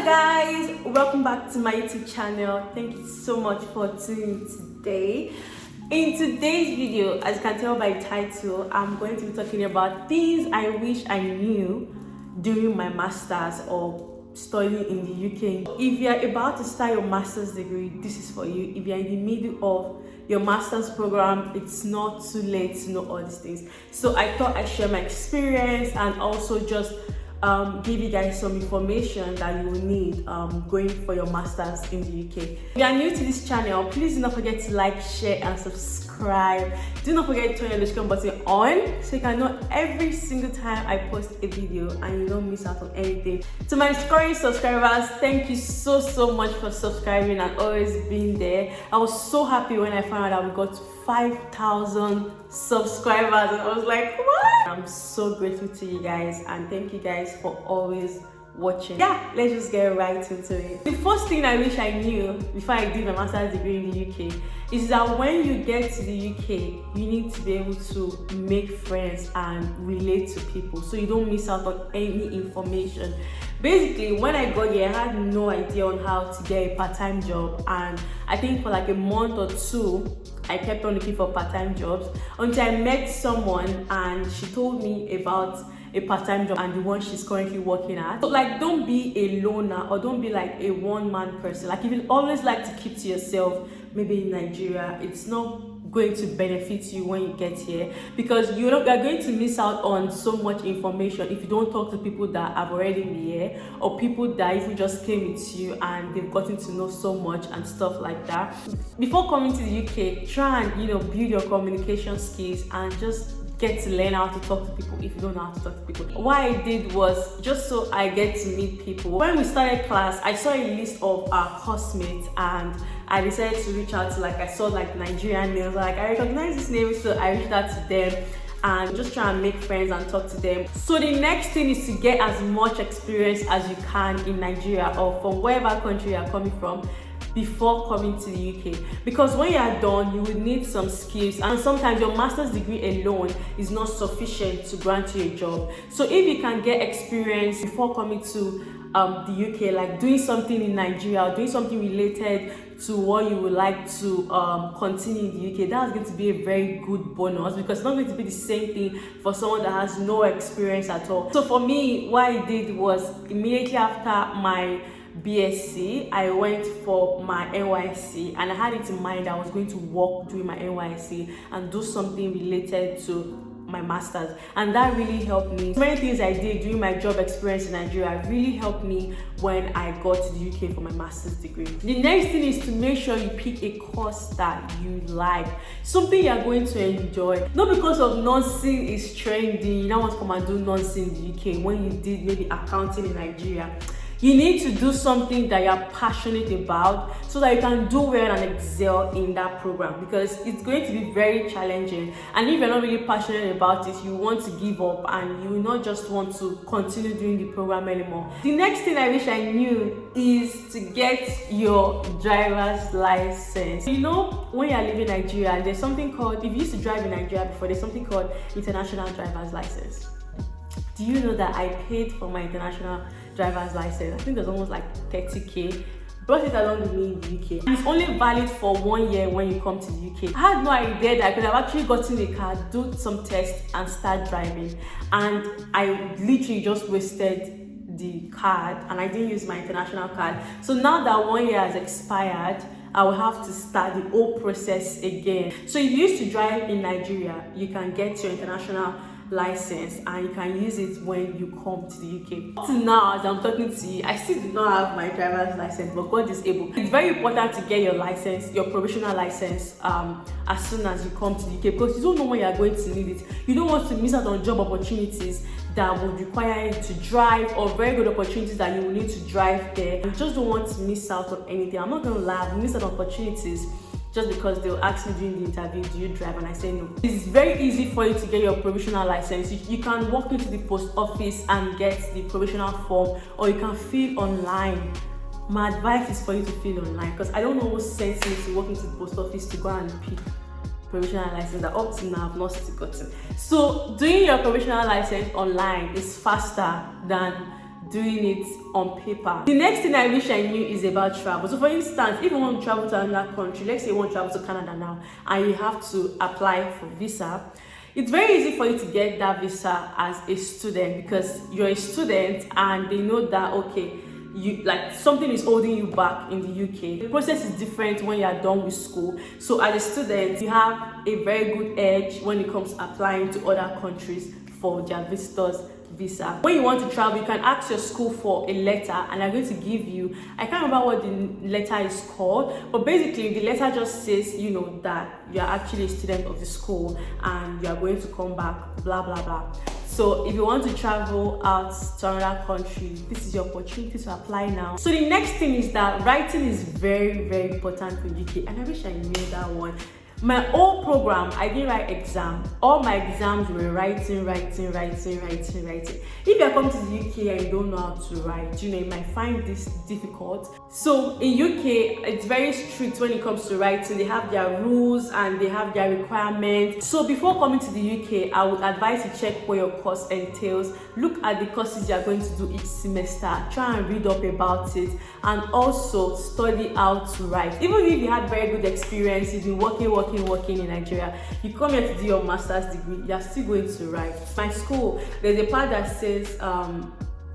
guys, welcome back to my YouTube channel. Thank you so much for tuning in today. In today's video, as you can tell by the title, I'm going to be talking about things I wish I knew during my master's or studying in the UK. If you're about to start your master's degree, this is for you. If you're in the middle of your master's program, it's not too late to know all these things. So I thought I'd share my experience and also just give you guys some information that you will need going for your masters in the UK. If you are new to this channel, please do not forget to like, share and subscribe. Do not forget to turn your notification button on so you can know every single time I post a video and you don't miss out on anything. To my current subscribers, thank you so much for subscribing and always being there. I was so happy when I found out that we got 5,000 subscribers and I was like, what? I'm so grateful to you guys and thank you guys for always watching. Yeah, let's just get right into it. The first thing I wish I knew before I did my master's degree in the UK is that when you get to the UK, you need to be able to make friends and relate to people so you don't miss out on any information. Basically, when I got here, I had no idea on how to get a part-time job, and I think for like a month or two I kept on looking for part-time jobs until I met someone and she told me about a part-time job and the one she's currently working at. So like, don't be a loner or don't be like a one-man person. Like, if you always like to keep to yourself, maybe in Nigeria, it's not going to benefit you when you get here because you're going to miss out on so much information if you don't talk to people that have already been here or people that even just came with you and they've gotten to know so much and stuff like that. Before coming to the UK, try and build your communication skills and just get to learn how to talk to people if you don't know how to talk to people. What I did was just so I get to meet people. When we started class, I saw a list of our classmates and I decided to reach out to, like, I saw like Nigerian names, like I recognize this name, so I reached out to them and just try and make friends and talk to them. So the next thing is to get as much experience as you can in Nigeria or from wherever country you're coming from before coming to the UK, because when you are done you will need some skills and sometimes your master's degree alone is not sufficient to grant you a job. So if you can get experience before coming to the UK, like doing something in Nigeria or doing something related to what you would like to continue in the UK, that's going to be a very good bonus because it's not going to be the same thing for someone that has no experience at all. So for me, what I did was immediately after my BSc, I went for my NYSC and I had it in mind I was going to work during my NYSC and do something related to my master's, and that really helped me. Many things I did during my job experience in Nigeria really helped me when I got to the UK for my master's degree. The next thing is to make sure you pick a course that you like, something you're going to enjoy. Not because of nursing is trendy, you don't want to come and do nursing in the UK when you did maybe accounting in Nigeria. You need to do something that you're passionate about so that you can do well and excel in that program because it's going to be very challenging, and if you're not really passionate about it, you want to give up and you will not just want to continue doing the program anymore. The next thing I wish I knew is to get your driver's license. When you're living in Nigeria, there's something called, if you used to drive in Nigeria before, there's something called international driver's license. Do you know that I paid for my international driver's license? I think there's almost like 30k. Brought it along with me in the UK. And it's only valid for 1 year when you come to the UK. I had no idea that I could have actually gotten the car, do some tests and start driving. And I literally just wasted the card and I didn't use my international card. So now that 1 year has expired, I will have to start the whole process again. So if you used to drive in Nigeria, you can get your international license and you can use it when you come to the UK. Up to now, as I'm talking to you, I still do not have my driver's license, but God is able. It's very important to get your license, your provisional license, as soon as you come to the UK because you don't know when you are going to need it. You don't want to miss out on job opportunities that would require you to drive or very good opportunities that you will need to drive there. You just don't want to miss out on anything. I'm not going to lie, I've missed out on opportunities just because they'll ask me during the interview, do you drive? And I say no. It's very easy for you to get your provisional license. You can walk into the post office and get the provisional form, or you can fill online. My advice is for you to fill online because I don't know what sense it to walk into the post office to go and pick provisional license that up to now I've not still gotten. So doing your provisional license online is faster than doing it on paper. The next thing I wish I knew is about travel. So for instance, if you want to travel to another country, let's say you want to travel to Canada now, and you have to apply for visa, it's very easy for you to get that visa as a student, because you're a student and they know that, okay, you like something is holding you back in the UK. The process is different when you are done with school. So as a student, you have a very good edge when it comes to applying to other countries for their visitors visa. When you want to travel, you can ask your school for a letter and they're going to give you, I can't remember what the letter is called, but basically the letter just says, you know, that you're actually a student of the school and you're going to come back, blah blah blah. So if you want to travel out to another country, this is your opportunity to apply now. So the next thing is that writing is very, very important for UK, and I wish I knew that one. My whole program, I didn't write exam. All my exams were writing. If you're coming to the UK and you don't know how to write, you know, you might find this difficult. So in UK, it's very strict when it comes to writing. They have their rules and they have their requirements. So before coming to the UK, I would advise you check what your course entails. Look at the courses you're going to do each semester. Try and read up about it, and also study how to write. Even if you had very good experience, you've been working in Nigeria, you come here to do your master's degree, you're still going to write. My school, there's a part that says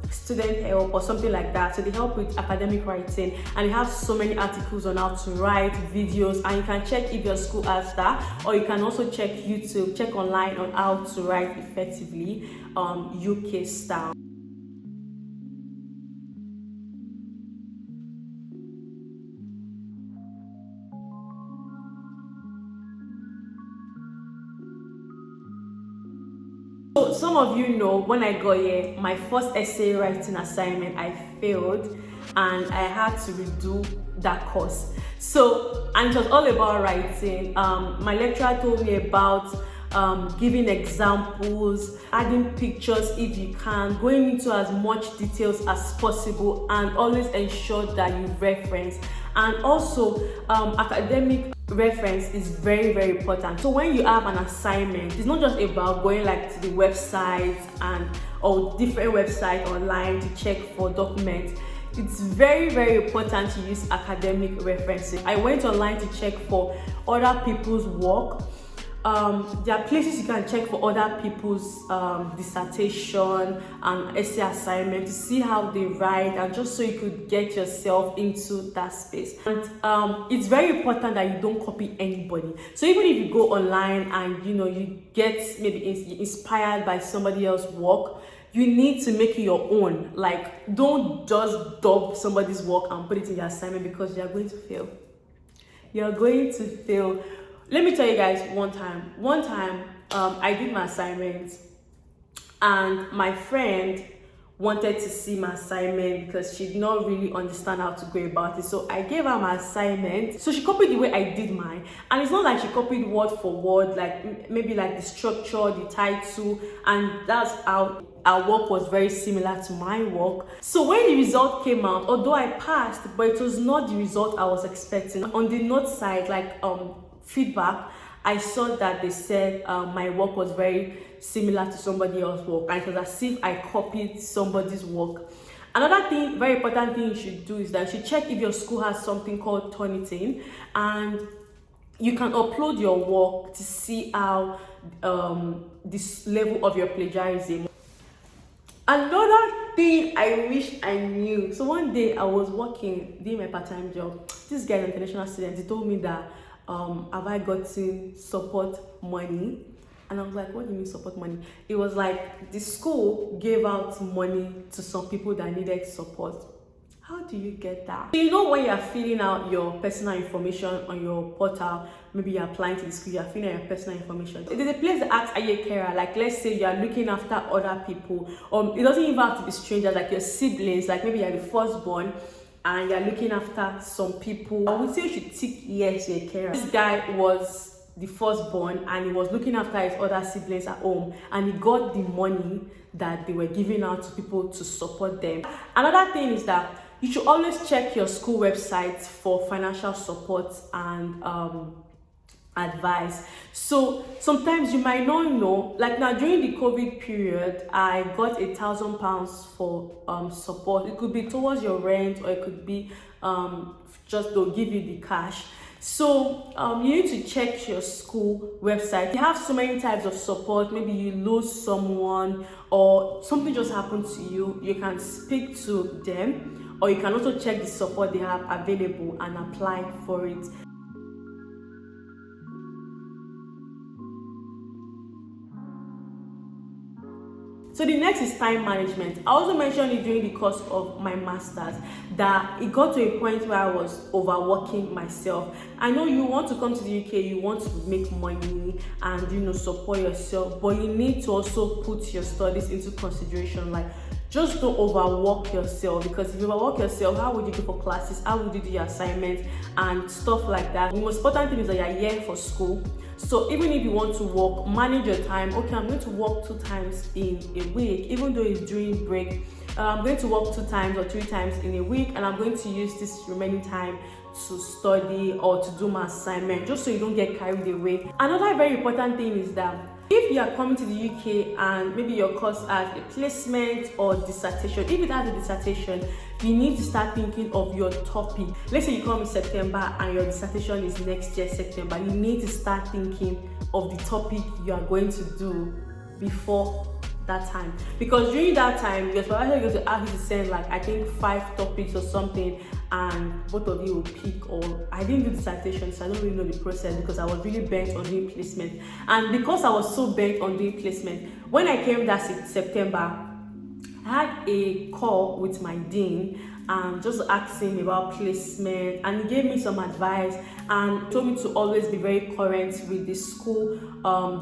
student help or something like that, so they help with academic writing, and they have so many articles on how to write, videos, and you can check if your school has that, or you can also check YouTube, check online on how to write effectively UK style. So some of you know, when I got here, my first essay writing assignment, I failed and I had to redo that course. So, and it was all about writing. My lecturer told me about giving examples, adding pictures if you can, going into as much details as possible, and always ensure that you reference. And also academic reference is very, very important. So when you have an assignment, it's not just about going like to the website or different websites online to check for documents. It's very, very important to use academic references. I went online to check for other people's work. There are places you can check for other people's dissertation and essay assignment to see how they write, and just so you could get yourself into that space. And it's very important that you don't copy anybody. So even if you go online and you know you get maybe inspired by somebody else's work, you need to make it your own. Like, don't just dub somebody's work and put it in your assignment, because you're going to fail. You're going to fail. Let me tell you guys one time I did my assignment and my friend wanted to see my assignment because she did not really understand how to go about it. So I gave her my assignment. So she copied the way I did mine. And it's not like she copied word for word, like maybe like the structure, the title, and that's how our work was very similar to my work. So when the result came out, although I passed, but it was not the result I was expecting. On the note side, like feedback, I saw that they said my work was very similar to somebody else's work, and it was as if I copied somebody's work. Another thing, very important thing you should do is that you should check if your school has something called Turnitin, and you can upload your work to see how this level of your plagiarism. Another thing I wish I knew. So one day I was working, doing my part-time job. This guy, an international student, he told me that have I gotten support money? And I was like, what do you mean support money? It was like the school gave out money to some people that needed support. How do you get that? So you know, when you're filling out your personal information on your portal, maybe you're applying to the school, you're filling out your personal information. There's a place that asks, are you a carer? Like, let's say you're looking after other people. It doesn't even have to be strangers, like your siblings, like maybe you're the firstborn and you're looking after some people. I would say you should tick yes, you're a carer. This guy was the firstborn and he was looking after his other siblings at home, and he got the money that they were giving out to people to support them. Another thing is that you should always check your school website for financial support and advice. So sometimes you might not know, like now during the COVID period, I got £1,000 for support. It could be towards your rent, or it could be just to give you the cash. So you need to check your school website. You have so many types of support. Maybe you lose someone or something just happened to you. You can speak to them, or you can also check the support they have available and apply for it. So the next is time management. I also mentioned it during the course of my master's that it got to a point where I was overworking myself. I know you want to come to the UK, you want to make money and support yourself, but you need to also put your studies into consideration. Like, just don't overwork yourself, because if you overwork yourself, how would you go for classes? How would you do your assignments and stuff like that? The most important thing is that you're here for school. So even if you want to work, manage your time. Okay, I'm going to work 2 times in a week, even though it's during break. I'm going to work 2 times or 3 times in a week, and I'm going to use this remaining time to study or to do my assignment, just so you don't get carried away. Another very important thing is that if you are coming to the UK and maybe your course has a placement or dissertation, if it has a dissertation, you need to start thinking of your topic. Let's say you come in September and your dissertation is next year September. You need to start thinking of the topic you are going to do before that time, because during that time your supervisor is going to ask you to send, like, I think 5 topics or something, and both of you will pick. Or I didn't do dissertation, so I don't really know the process, because I was really bent on doing placement. And because I was so bent on doing placement, when I came that September, I had a call with my dean and just asking about placement, and he gave me some advice and told me to always be very current with the school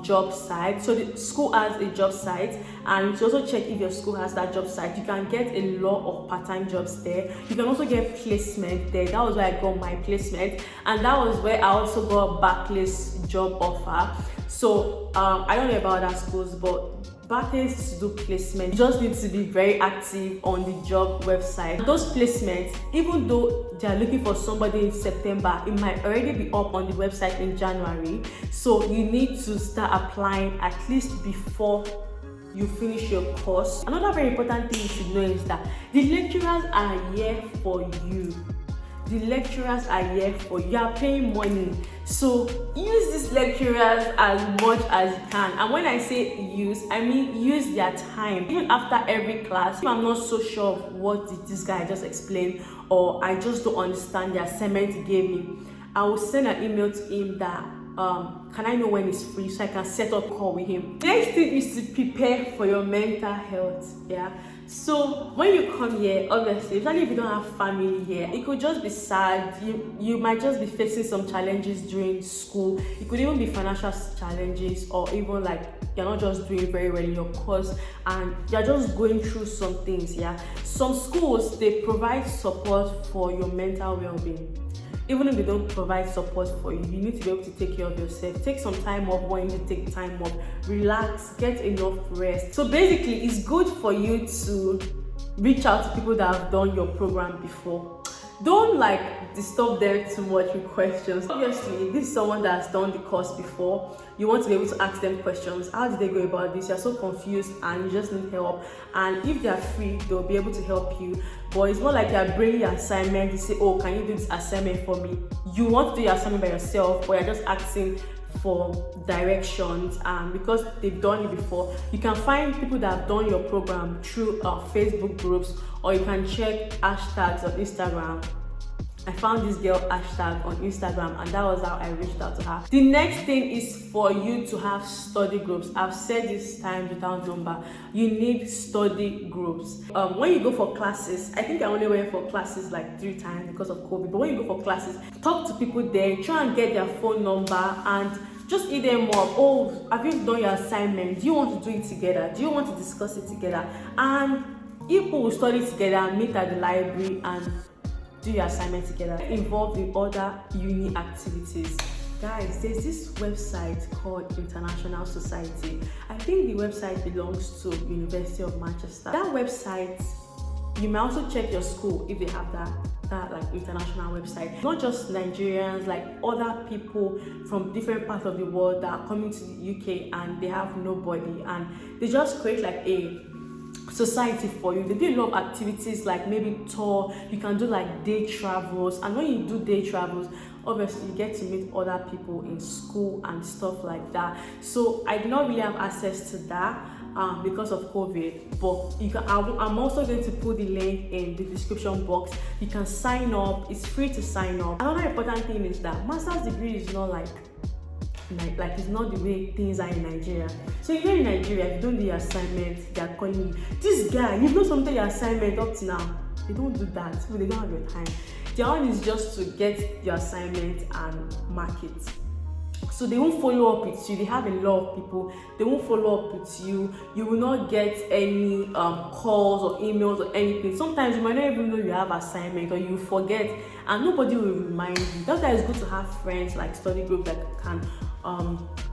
job site. So the school has a job site, and to also check if your school has that job site. You can get a lot of part-time jobs there. You can also get placement there. That was where I got my placement, and that was where I also got Barclays job offer. So I don't know about other schools, but Barclays to do placement, you just need to be very active on the job website. Those placements, even though they are looking for somebody in September, it might already be up on the website in January. So you need to start applying at least before you finish your course. Another very important thing you should know is that the lecturers are here for you. The lecturers are here for you. You are paying money, so use these lecturers as much as you can. And when I say use, I mean use their time. Even after every class, if I'm not so sure of what this guy just explained, or I just don't understand the assignment he gave me, I will send an email to him that can I know when he's free, so I can set up a call with him. Next thing is to prepare for your mental health. So when you come here, obviously, especially if you don't have family here, it could just be sad. You might just be facing some challenges during school. It could even be financial challenges, or even like you're not just doing very well in your course and you're just going through some things. Some schools, they provide support for your mental well-being. Even if they don't provide support for you, you need to be able to take care of yourself. Take some time off when you take time off. Relax, get enough rest. So basically, it's good for you to reach out to people that have done your program before. Don't disturb them too much with questions. Obviously, this is someone that has done the course before. You want to be able to ask them questions. How did they go about this? You're so confused and you just need help. And if they're free, they'll be able to help you. But it's not like you're bringing your assignment. You say, oh, can you do this assignment for me? You want to do your assignment by yourself, or you're just asking for directions, and because they've done it before. You can find people that have done your program through Facebook groups, or you can check hashtags on Instagram. I found this girl hashtag on Instagram, and that was how I reached out to her. The next thing is for you to have study groups. I've said this time without number. You need study groups. When you go for classes, I think I only went for classes 3 times because of COVID, but when you go for classes, talk to people there, try and get their phone number and just eat them up. Oh, have you done your assignment? Do you want to do it together? Do you want to discuss it together? And people will study together, meet at the library and do your assignment together. Involved in other uni activities. Guys, there's this website called International Society. I think the website belongs to University of Manchester. That website, You may also check your school if they have that like international website. Not just Nigerians, like other people from different parts of the world that are coming to the UK and they have nobody, and they just create like a society for you. They do a lot of activities like maybe tour, you can do like day travels, and when you do day travels, obviously you get to meet other people in school and stuff like that. So I did not really have access to that because of COVID, but you can. I'm also going to put the link in the description box. You can sign up. It's free to sign up. Another important thing is that master's degree is not like it's not the way things are in Nigeria. So you know, in Nigeria, if you don't do your assignment, they are calling you, this guy, you've not submitted your assignment up to now. They don't do that, so they don't have your time. Their one is just to get your assignment and mark it. So they won't follow up with you. They have a lot of people. They won't follow up with you. You will not get any calls or emails or anything. Sometimes you might not even know you have assignment, or you forget, and nobody will remind you. That's why it's good to have friends like study group that can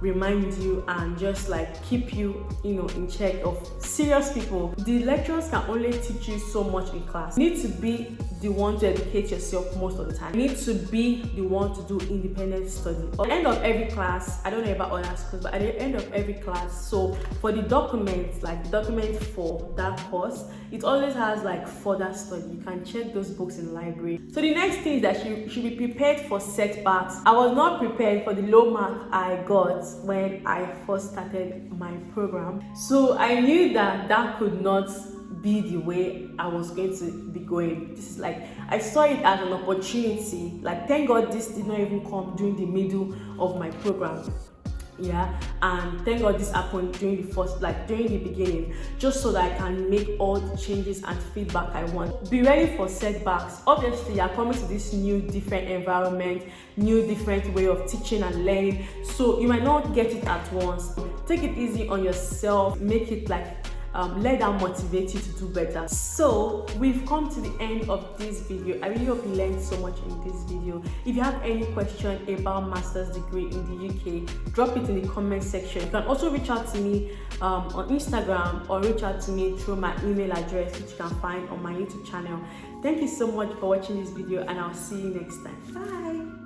remind you and just like keep you, in check of serious people. The lecturers can only teach you so much in class. You need to be the one to educate yourself most of the time. You need to be the one to do independent study. At the end of every class, I don't know about other schools, but at the end of every class, so for the documents, like the document for that course, it always has like further study. You can check those books in the library. So the next thing is that you should be prepared for setbacks. I was not prepared for the low mark I got when I first started my program. So I knew that could not be the way I was going to be going. This is like, I saw it as an opportunity. Like, thank God this did not even come during the middle of my program. Yeah, and thank God this happened during the beginning, just so that I can make all the changes and feedback I want. Be ready for setbacks. Obviously, you're coming to this new, different environment, new, different way of teaching and learning, so you might not get it at once. Take it easy on yourself. Make it like let that motivate you to do better. So we've come to the end of this video. I really hope you learned so much in this video. If you have any question about master's degree in the UK, drop it in the comment section. You can also reach out to me on Instagram, or reach out to me through my email address, which you can find on my YouTube channel. Thank you so much for watching this video, and I'll see you next time. Bye.